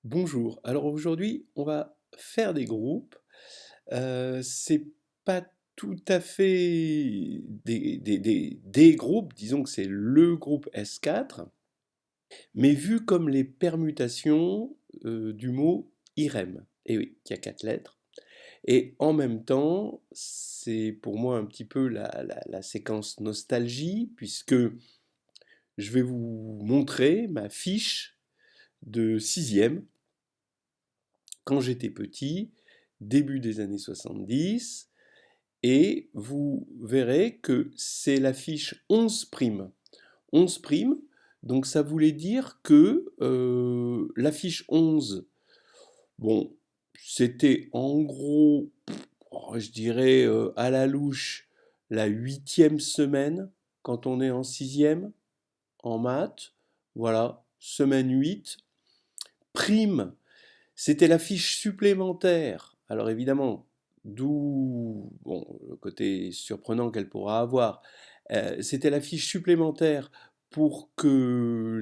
Bonjour. Alors aujourd'hui, on va faire des groupes. C'est pas tout à fait des groupes, disons que c'est le groupe S4, mais vu comme les permutations du mot IREM. Et oui, qui a 4 lettres. Et en même temps, c'est pour moi un petit peu la séquence nostalgie, puisque je vais vous montrer ma fiche de sixième quand j'étais petit, début des années 70, et vous verrez que c'est la fiche 11 prime. 11 prime, donc ça voulait dire que la fiche 11, bon, c'était en gros, je dirais à la louche, la huitième semaine quand on est en sixième, en maths, voilà, semaine 8. Prime, c'était la fiche supplémentaire. Alors évidemment, d'où bon, le côté surprenant qu'elle pourra avoir. C'était la fiche supplémentaire pour que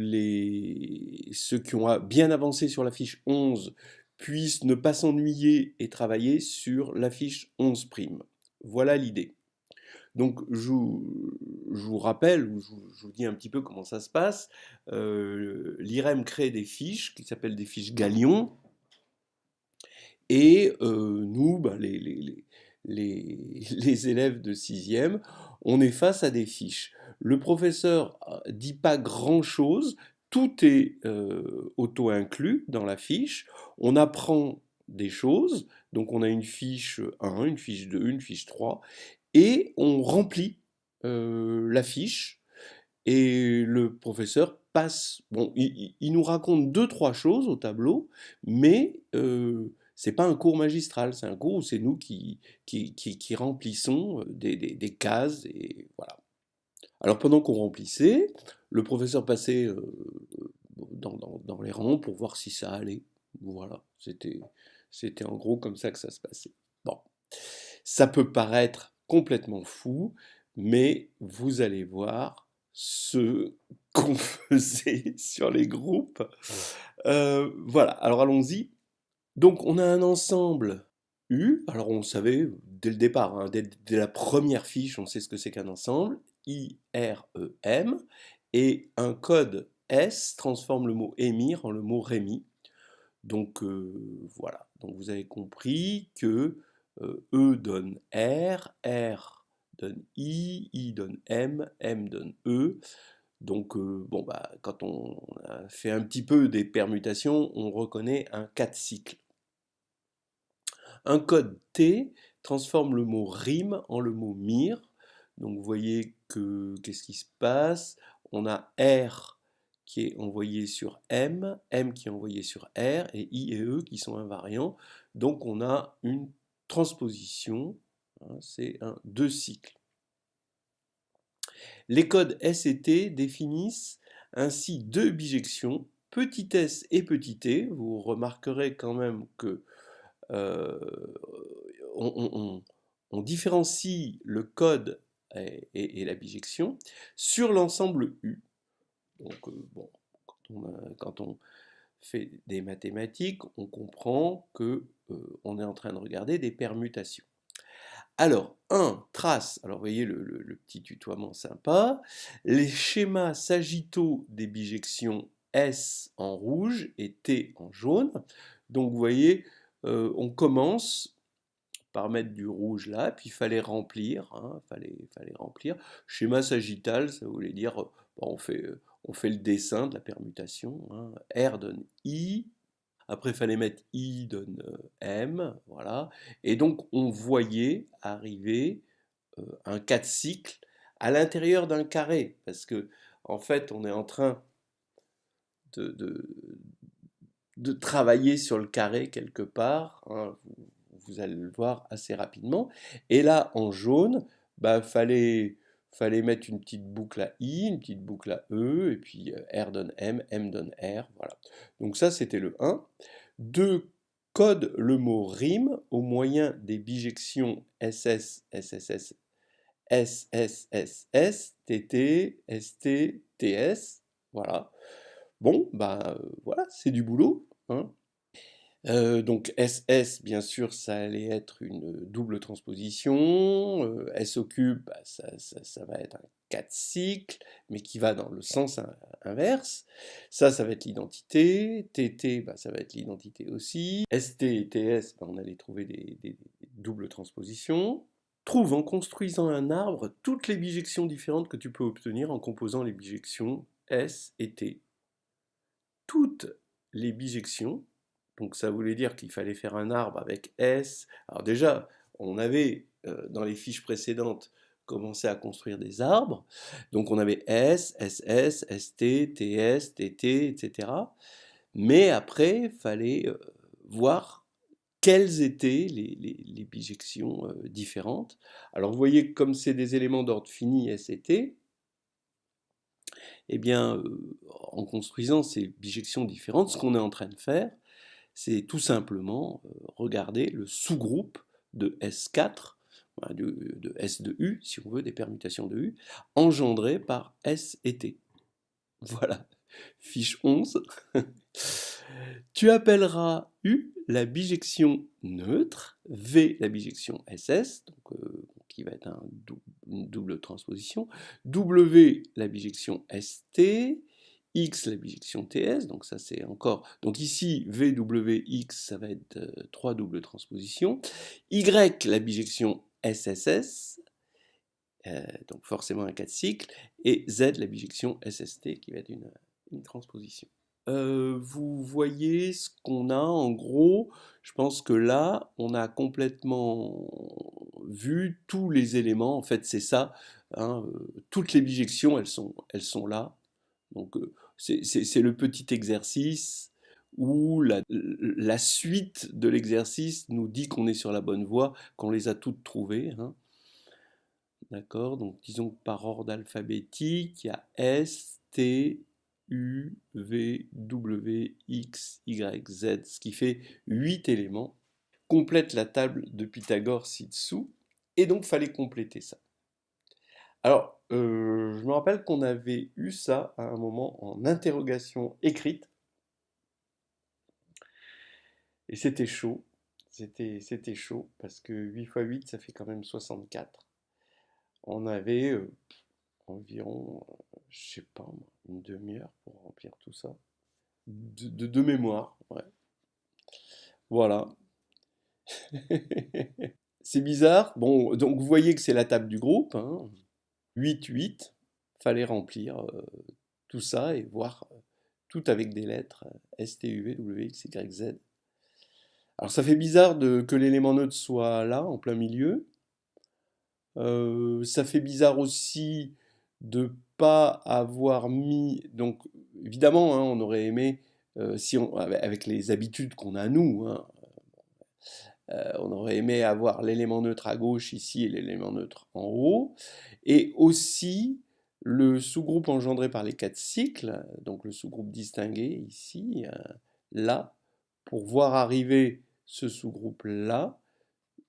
ceux qui ont bien avancé sur la fiche 11 puissent ne pas s'ennuyer et travailler sur la fiche 11 prime. Voilà l'idée. Donc je vous rappelle, ou je vous dis un petit peu comment ça se passe. L'IREM crée des fiches qui s'appellent des fiches Galion. Et nous, ben, les élèves de sixième, on est face à des fiches. Le professeur dit pas grand-chose, tout est auto-inclus dans la fiche. On apprend des choses, donc on a une fiche 1, une fiche 2, une fiche 3, et on remplit la fiche, et le professeur passe, bon, il nous raconte deux, trois choses au tableau, mais c'est pas un cours magistral, c'est un cours où c'est nous qui remplissons des cases, et voilà. Alors pendant qu'on remplissait, le professeur passait dans les rangs pour voir si ça allait. Voilà, c'était en gros comme ça que ça se passait. Bon, ça peut paraître complètement fou, mais vous allez voir ce qu'on faisait sur les groupes. Voilà, alors allons-y. Donc on a un ensemble U, alors on savait dès le départ, hein, dès la première fiche, on sait ce que c'est qu'un ensemble, IREM, et un code S transforme le mot émir en le mot Rémi. Donc voilà, donc vous avez compris que E donne R, R donne I donne M donne E. Donc bon, bah, quand on a fait un petit peu des permutations, on reconnaît un cas de cycle. Un code T transforme le mot rime en le mot mire. Donc vous voyez que qu'est-ce qui se passe? On a R qui est envoyé sur M qui est envoyé sur R, et I et E qui sont invariants. Donc on a une transposition, hein, c'est un deux cycles. Les codes S et T définissent ainsi deux bijections, petit s et petit t. Vous remarquerez quand même que euh, on, on- on différencie le code et la bijection sur l'ensemble U. Donc, bon, quand on fait des mathématiques, on comprend que on est en train de regarder des permutations. Alors, un trace, alors vous voyez le petit tutoiement sympa, les schémas sagittaux des bijections S en rouge et T en jaune. Donc vous voyez, on commence par mettre du rouge là, puis il fallait remplir, hein, fallait remplir. Schéma sagittal, ça voulait dire, bon, on fait le dessin de la permutation, hein. R donne I, après il fallait mettre I donne M, voilà. Et donc on voyait arriver un cas de cycle à l'intérieur d'un carré, parce que en fait on est en train de, de, de travailler sur le carré quelque part, hein, vous allez le voir assez rapidement. Et là, en jaune, bah, fallait mettre une petite boucle à I, une petite boucle à E, et puis R donne M donne R, voilà. Donc ça, c'était le 1. 2. Code le mot rime au moyen des bijections SS, SSS, SSSS, TT, ST, TS, voilà. Bon, bah voilà, c'est du boulot, hein. Donc SS, bien sûr, ça allait être une double transposition. S au cube, bah, ça va être un 4 cycles, mais qui va dans le sens inverse. Ça va être l'identité. TT, bah, ça va être l'identité aussi. ST et TS, bah, on allait trouver des doubles transpositions. Trouve en construisant un arbre toutes les bijections différentes que tu peux obtenir en composant les bijections S et T. Toutes les bijections, donc ça voulait dire qu'il fallait faire un arbre avec S. Alors déjà, on avait dans les fiches précédentes commencé à construire des arbres. Donc on avait S, SS, ST, TS, TT, etc. Mais après, il fallait voir quelles étaient les bijections différentes. Alors vous voyez, comme c'est des éléments d'ordre fini S et T, eh bien, en construisant ces bijections différentes, ce qu'on est en train de faire, c'est tout simplement regarder le sous-groupe de S4, de S de U, si on veut, des permutations de U, engendrées par S et T. Voilà, fiche 11. Tu appelleras U la bijection neutre, V la bijection SS, donc, qui va être une double transposition, W la bijection ST, X la bijection TS, donc ça c'est encore... Donc ici, VWX, ça va être 3 doubles transpositions, Y la bijection SSS, donc forcément un 4 cycles, et Z la bijection SST, qui va être une transposition. Vous voyez ce qu'on a en gros. Je pense que là, on a complètement vu tous les éléments. En fait, c'est ça, hein, toutes les bijections, elles sont là. Donc, c'est le petit exercice où la suite de l'exercice nous dit qu'on est sur la bonne voie, qu'on les a toutes trouvées, hein. D'accord? Donc, disons que par ordre alphabétique, il y a S, T, U, V, W, X, Y, Z, ce qui fait 8 éléments. Complète la table de Pythagore ci-dessous. Et donc, fallait compléter ça. Alors, je me rappelle qu'on avait eu ça à un moment en interrogation écrite. Et c'était chaud. C'était chaud parce que 8 x 8, ça fait quand même 64. On avait environ, je sais pas, une demi-heure pour remplir tout ça. De mémoire, ouais. Voilà. C'est bizarre. Bon, donc vous voyez que c'est la table du groupe, hein. 8-8. Fallait remplir tout ça et voir tout avec des lettres S, T, U, V, W, X, Y, Z. Alors ça fait bizarre que l'élément neutre soit là, en plein milieu. Ça fait bizarre aussi de pas avoir mis. Donc évidemment, hein, on aurait aimé, si on, avec les habitudes qu'on a nous, hein, on aurait aimé avoir l'élément neutre à gauche ici et l'élément neutre en haut. Et aussi le sous-groupe engendré par les 4 cycles, donc le sous-groupe distingué ici, là, pour voir arriver ce sous-groupe-là,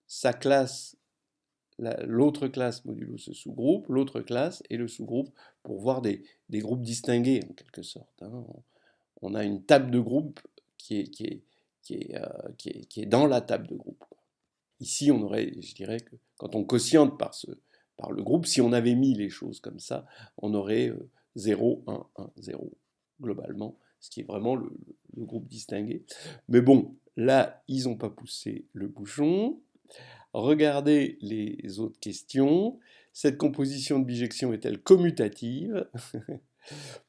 sa classe, l'autre classe modulo ce sous-groupe, l'autre classe et le sous-groupe pour voir des groupes distingués en quelque sorte, hein. On a une table de groupe qui est dans la table de groupe. Ici, on aurait, je dirais que quand on quotiente par le groupe, si on avait mis les choses comme ça, on aurait 0, 1, 1, 0 globalement, ce qui est vraiment le groupe distingué. Mais bon, là, ils n'ont pas poussé le bouchon. Regardez les autres questions. Cette composition de bijection est-elle commutative?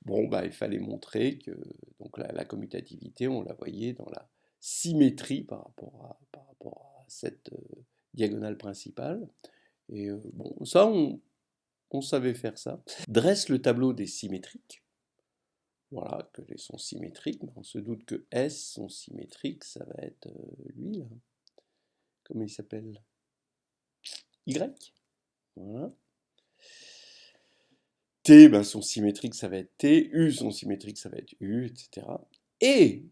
Bon, bah, il fallait montrer que donc la commutativité, on la voyait dans la symétrie par rapport à cette diagonale principale. Et bon, ça, on savait faire ça. Dresse le tableau des symétriques. Voilà, que les sont symétriques. On se doute que S sont symétriques, ça va être lui, là. Comment il s'appelle? Y. Voilà. T ben, sont symétriques, ça va être T. U sont symétriques, ça va être U, etc. Et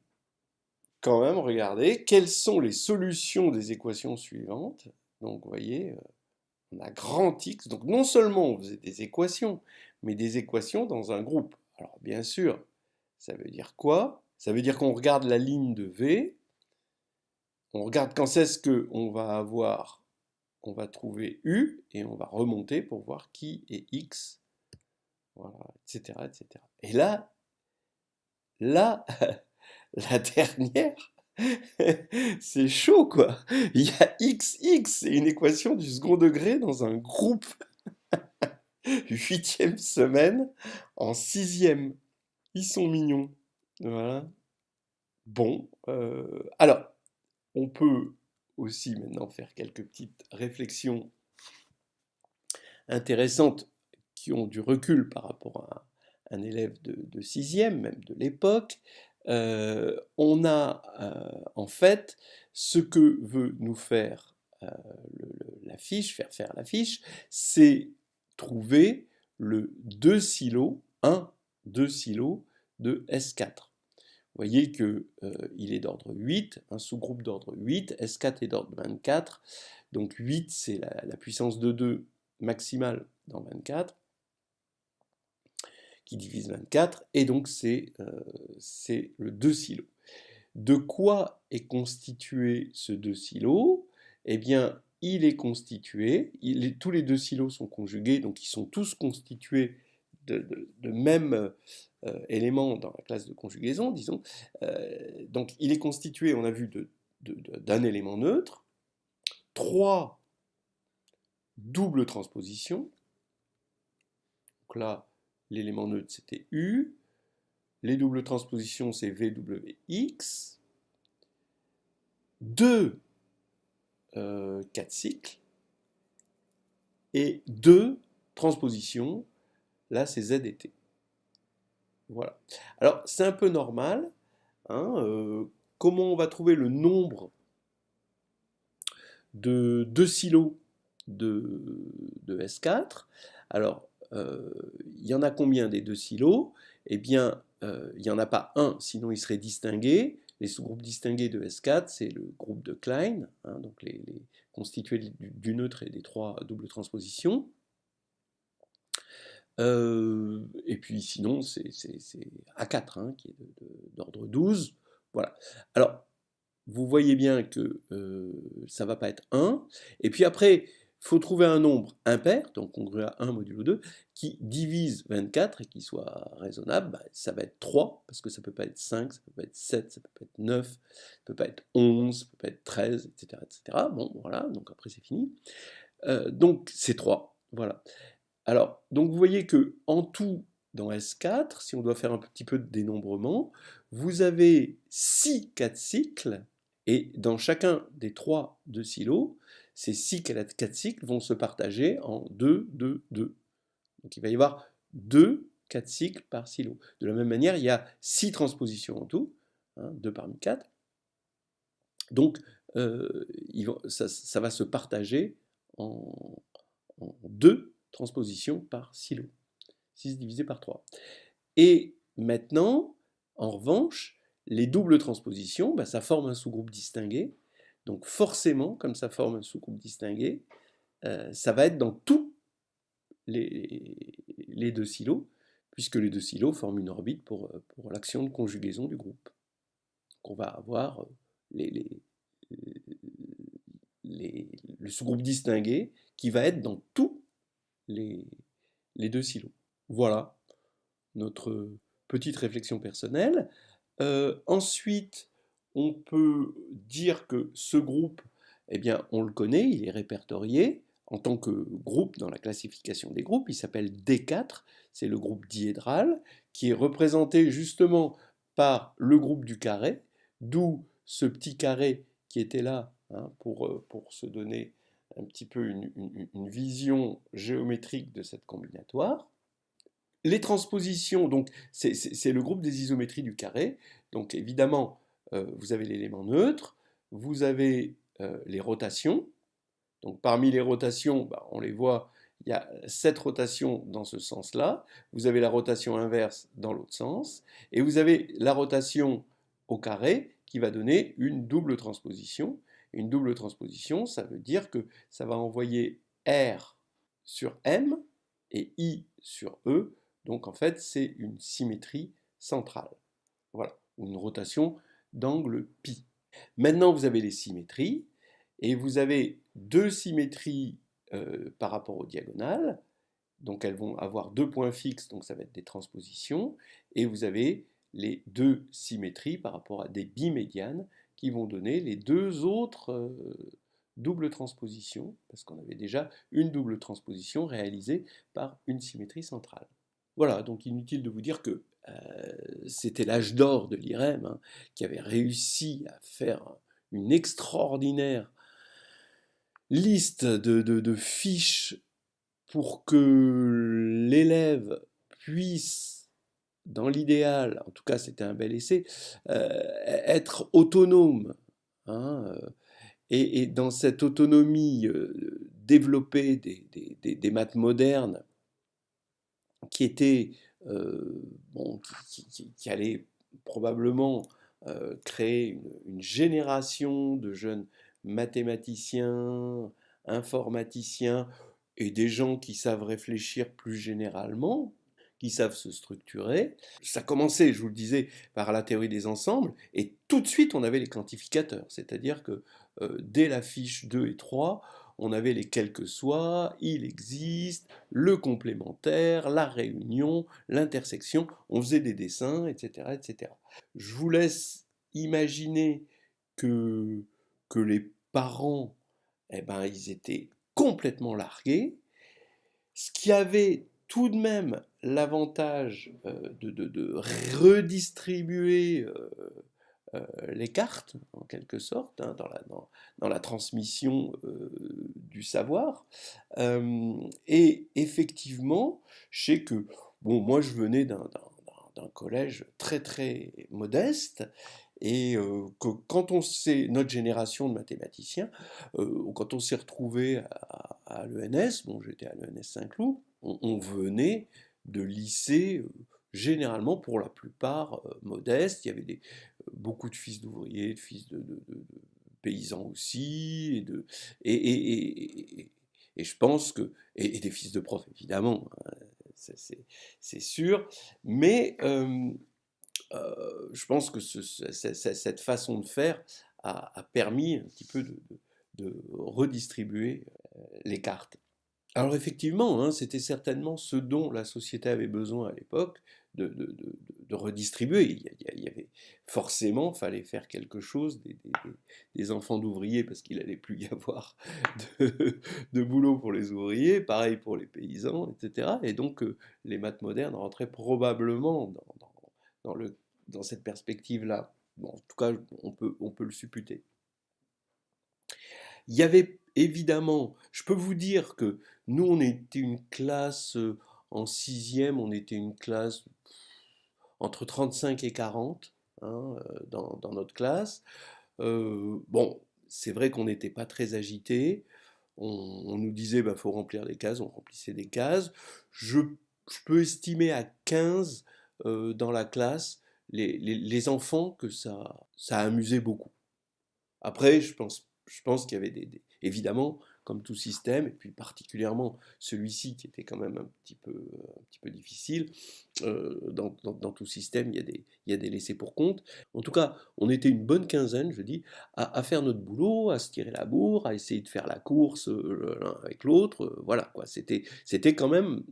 quand même, regardez, quelles sont les solutions des équations suivantes. Donc, vous voyez, on a grand X. Donc, non seulement on faisait des équations, mais des équations dans un groupe. Alors, bien sûr, ça veut dire quoi? Ça veut dire qu'on regarde la ligne de V, On regarde quand c'est ce qu'on va avoir, on va trouver U, et on va remonter pour voir qui est X, voilà, etc., etc. Et là, la dernière, c'est chaud, quoi. Il y a XX, c'est une équation du second degré dans un groupe huitième semaine en sixième. Ils sont mignons. Voilà. Bon, alors, on peut aussi maintenant faire quelques petites réflexions intéressantes qui ont du recul par rapport à un élève de sixième, même de l'époque. On a en fait ce que veut nous faire la fiche, faire faire la fiche, c'est trouver le 2 silos, un 2 silos de S4. Vous voyez qu'il est d'ordre 8, un sous-groupe d'ordre 8, S4 est d'ordre 24, donc 8 c'est la puissance de 2 maximale dans 24, qui divise 24, et donc c'est le 2 silos. De quoi est constitué ce 2 silos? Eh bien, il est constitué, tous les 2 silos sont conjugués, donc ils sont tous constitués de mêmes éléments dans la classe de conjugaison, disons. Donc il est constitué, on a vu, d'un élément neutre, 3 doubles transpositions. Donc là, l'élément neutre c'était U, les doubles transpositions c'est VWX, 2 4 cycles, et 2 transpositions, là c'est Z et T. Voilà. Alors c'est un peu normal, hein, comment on va trouver le nombre de 2 silos de S4? Alors, il y en a combien des 2 silos? Eh bien, il n'y en a pas un, sinon il serait distingué. Les sous-groupes distingués de S4, c'est le groupe de Klein, hein, donc les constitués du neutre et des 3 doubles transpositions. Et puis sinon, c'est A4, hein, qui est d'ordre 12. Voilà. Alors, vous voyez bien que ça ne va pas être 1. Et puis après, il faut trouver un nombre impair, donc congru à 1 modulo 2, qui divise 24 et qui soit raisonnable. Bah, ça va être 3, parce que ça ne peut pas être 5, ça ne peut pas être 7, ça ne peut pas être 9, ça ne peut pas être 11, ça ne peut pas être 13, etc. etc. Bon, voilà, donc après c'est fini. Donc c'est 3, voilà. Alors, donc vous voyez que en tout, dans S4, si on doit faire un petit peu de dénombrement, vous avez 6 4 cycles, et dans chacun des 3 2 silos, ces 6 4 cycles vont se partager en 2, 2, 2. Donc il va y avoir 2 4 cycles par silo. De la même manière, il y a 6 transpositions en tout, hein, 2 parmi 4. Donc ça va se partager en 2 transpositions par silo. 6 divisé par 3. Et maintenant, en revanche, les doubles transpositions, bah, ça forme un sous-groupe distingué. Donc forcément, comme ça forme un sous-groupe distingué, ça va être dans tous les 2 silos, puisque les 2 silos forment une orbite pour l'action de conjugaison du groupe. Donc on va avoir le sous-groupe distingué qui va être dans tous les 2 silos. Voilà notre petite réflexion personnelle. Ensuite, on peut dire que ce groupe, eh bien, on le connaît, il est répertorié en tant que groupe dans la classification des groupes. Il s'appelle D4, c'est le groupe diédral, qui est représenté justement par le groupe du carré, d'où ce petit carré qui était là, hein, pour se donner un petit peu une vision géométrique de cette combinatoire. Les transpositions, donc c'est le groupe des isométries du carré. Donc évidemment, vous avez l'élément neutre, vous avez les rotations. Donc parmi les rotations, bah, on les voit, il y a 7 rotations dans ce sens-là. Vous avez la rotation inverse dans l'autre sens. Et vous avez la rotation au carré qui va donner une double transposition. Une double transposition, ça veut dire que ça va envoyer R sur M et I sur E. Donc en fait, c'est une symétrie centrale. Voilà, une rotation d'angle π. Maintenant, vous avez les symétries, et vous avez deux symétries par rapport aux diagonales, donc elles vont avoir deux points fixes, donc ça va être des transpositions, et vous avez les deux symétries par rapport à des bimédianes qui vont donner les deux autres doubles transpositions, parce qu'on avait déjà une double transposition réalisée par une symétrie centrale. Voilà, donc inutile de vous dire que c'était l'âge d'or de l'IREM, hein, qui avait réussi à faire une extraordinaire liste de fiches pour que l'élève puisse, dans l'idéal, en tout cas c'était un bel essai, être autonome, hein, et dans cette autonomie développer des maths modernes qui étaient, bon, qui allaient probablement créer une génération de jeunes mathématiciens, informaticiens, et des gens qui savent réfléchir plus généralement, qui savent se structurer. Ça commençait, je vous le disais, par la théorie des ensembles, et tout de suite on avait les quantificateurs, c'est-à-dire que dès la fiche 2 et 3, on avait les quels que soit, il existe, le complémentaire, la réunion, l'intersection, on faisait des dessins, etc., etc. Je vous laisse imaginer que, que les parents, eh ben, ils étaient complètement largués, ce qui avait tout de même l'avantage de redistribuer les cartes, en quelque sorte, hein, dans la transmission du savoir. Et effectivement, je sais que, bon, moi je venais d'un collège très très modeste, et que quand on s'est, notre génération de mathématiciens, quand on s'est retrouvé à l'ENS, bon j'étais à l'ENS Saint-Cloud, on venait de lycées généralement pour la plupart modestes. Il y avait beaucoup de fils d'ouvriers, de fils de paysans aussi, et je pense que, et des fils de profs évidemment, hein, c'est sûr, mais je pense que cette façon de faire a permis un petit peu de redistribuer les cartes. Alors effectivement, hein, c'était certainement ce dont la société avait besoin à l'époque, de redistribuer. Il y avait forcément, fallait faire quelque chose des enfants d'ouvriers parce qu'il allait plus y avoir de boulot pour les ouvriers, pareil pour les paysans, etc. Et donc les maths modernes rentraient probablement dans cette perspective-là. Bon, en tout cas, on peut le supputer. Il y avait évidemment, je peux vous dire que nous, on était une classe, en sixième, on était une classe entre 35 et 40, hein, dans notre classe. Bon, c'est vrai qu'on n'était pas très agité. On nous disait, bah, faut remplir des cases, on remplissait des cases. Je peux estimer à 15 dans la classe les enfants que ça amusait beaucoup. Après, je pense qu'il y avait évidemment, comme tout système, et puis particulièrement celui-ci qui était quand même un petit peu difficile, dans tout système, il y a des laissés pour compte. En tout cas, on était une bonne quinzaine, je dis, à faire notre boulot, à se tirer la bourre, à essayer de faire la course l'un avec l'autre. Voilà, quoi. C'était quand même,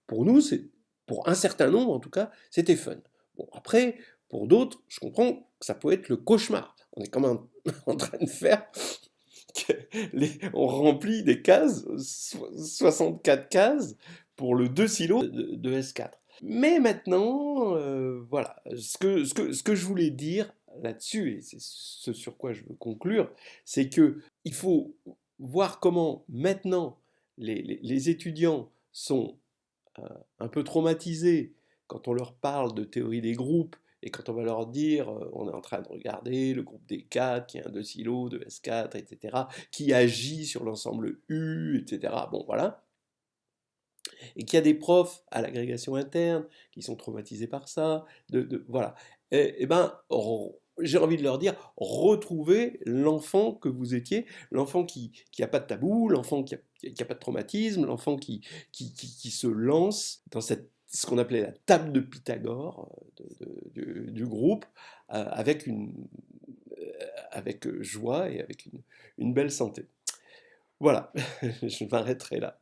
pour nous, pour un certain nombre en tout cas, c'était fun. Bon, après, pour d'autres, je comprends que ça peut être le cauchemar. On est quand même en train de faire on remplit des cases, 64 cases pour le 2 silos de S4. Mais maintenant, voilà, ce que je voulais dire là-dessus, et c'est ce sur quoi je veux conclure, c'est que il faut voir comment maintenant les étudiants sont un peu traumatisés quand on leur parle de théorie des groupes et quand on va leur dire on est en train de regarder le groupe des 4 qui est un 2 silos de S4, etc., qui agit sur l'ensemble U, etc. Bon, voilà. Et qu'il y a des profs à l'agrégation interne qui sont traumatisés par ça. Voilà. Et ben, j'ai envie de leur dire, retrouvez l'enfant que vous étiez, l'enfant qui n'a pas de tabou, l'enfant qui a pas de traumatisme, l'enfant qui se lance dans ce qu'on appelait la table de Pythagore du groupe, avec avec joie et avec une belle santé. Voilà, je m'arrêterai là.